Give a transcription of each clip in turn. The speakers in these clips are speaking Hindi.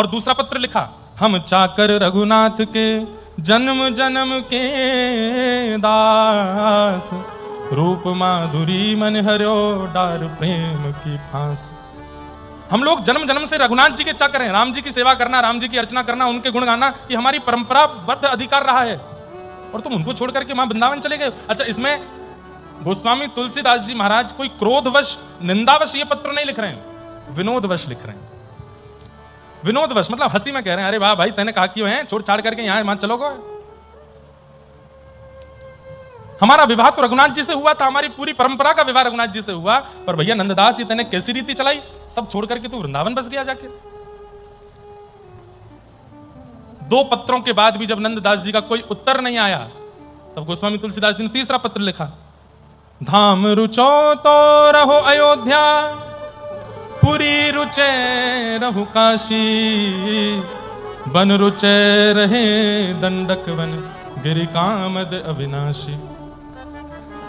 और दूसरा पत्र लिखा, हम चाकर रघुनाथ के जन्म जन्म के दास, रूप माधुरी मन हरो डार प्रेम की फांस। हम लोग जन्म जन्म से रघुनाथ जी के चाकर हैं। राम जी की सेवा करना, राम जी की अर्चना करना, उनके गुण गाना, ये हमारी परंपराबद्ध अधिकार रहा है। और तुम उनको छोड़ करके वहां वृंदावन चले गए। अच्छा, इसमें गोस्वामी तुलसीदास जी महाराज कोई क्रोधवश, निंदावश ये पत्र नहीं लिख रहे हैं, विनोदवश लिख रहे हैं। विनोदवश मतलब हंसी में कह रहे हैं, अरे वाह भाई, तैने कहा क्यों है, छोड़ छाड़ करके यहां चलोगे। हमारा विवाह तो रघुनाथ जी से हुआ था, हमारी पूरी परंपरा का विवाह रघुनाथ जी से हुआ, पर भैया नंददास ये तैने कैसी रीति चलाई, सब छोड़ करके तू वृंदावन बस गया जाके। 2 पत्रों के बाद भी जब नंददास जी का कोई उत्तर नहीं आया, तब गोस्वामी तुलसीदास जी ने तीसरा पत्र लिखा, धाम रुचो तो रहो अयोध्या, पुरी रुचे रहु काशी, बन रुचे रहे दंडक वन, गिरि कामद अविनाशी।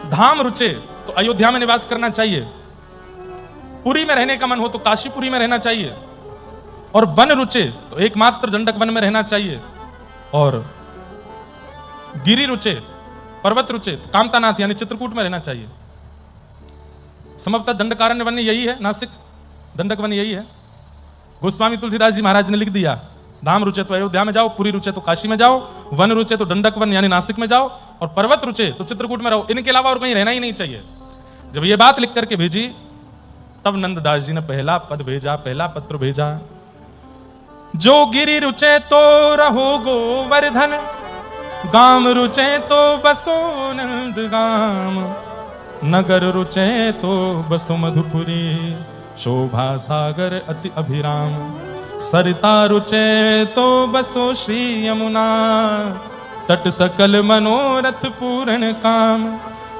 धाम रुचे तो अयोध्या में निवास करना चाहिए, पुरी में रहने का मन हो तो काशीपुरी में रहना चाहिए, और वन रुचे तो एकमात्र दंडक वन में रहना चाहिए, और गिरि रुचे, पर्वत रुचे तो कामतानाथ यानी चित्रकूट में रहना चाहिए। संभवतः दंडकारण्य वन यही है, नासिक दंडक वन यही है। गोस्वामी तुलसीदास जी महाराज ने लिख दिया, धाम रुचे तो अयोध्या में जाओ, पुरी रुचे तो काशी में जाओ, वन रुचे तो दंडक वन यानी नासिक में जाओ, और पर्वत रुचे तो चित्रकूट में रहो। इनके अलावा और कहीं रहना ही नहीं चाहिए। जब ये बात लिख करके भेजी, तब नंददास जी ने पहला पद भेजा, पहला पत्र भेजा, जो गिरि रुचे तो रहो गोवर्धन, गाम रुचे तो बसो नंद गाम, नगर रुचे तो बसो मधुपुरी, शोभा सागर अति अभिराम, सरिता रुचे तो बसो श्री यमुना, तट सकल मनोरथ पूर्ण काम,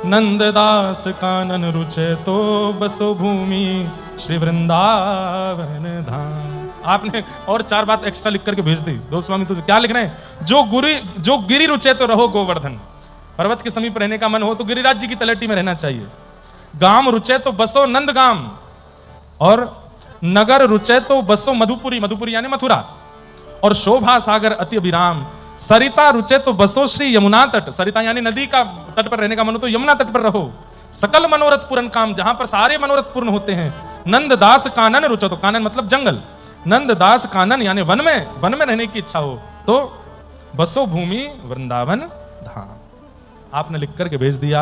नंददास कानन रुचे तो बसो भूमि, श्री वृंदावन धाम। आपने और 4 बात एक्स्ट्रा लिख करके भेज दी गोस्वामी। तो क्या लिख रहे हैं, जो गिरि रुचे तो रहो गोवर्धन, पर्वत के समीप रहने का मन हो तो गिरिराज जी की तलहटी में रहना चाहिए। गाम रुचे तो बसो नंदगाम, और नगर रुचे तो बसो मधुपुरी, मधुपुरी यानी मथुरा, और शोभा सागर अति अभिराम, सरिता रुचे तो बसो श्री यमुना तट, सरिता यानी नदी का तट पर रहने का मन हो तो यमुना तट पर रहो, सकल मनोरथ पूर्ण काम, जहां पर सारे मनोरथ पूर्ण होते हैं। नंददास कानन रुचो, तो कानन मतलब जंगल, नंददास कानन यानी वन में रहने की इच्छा हो तो बसो भूमि वृंदावन धाम। आपने लिख करके भेज दिया।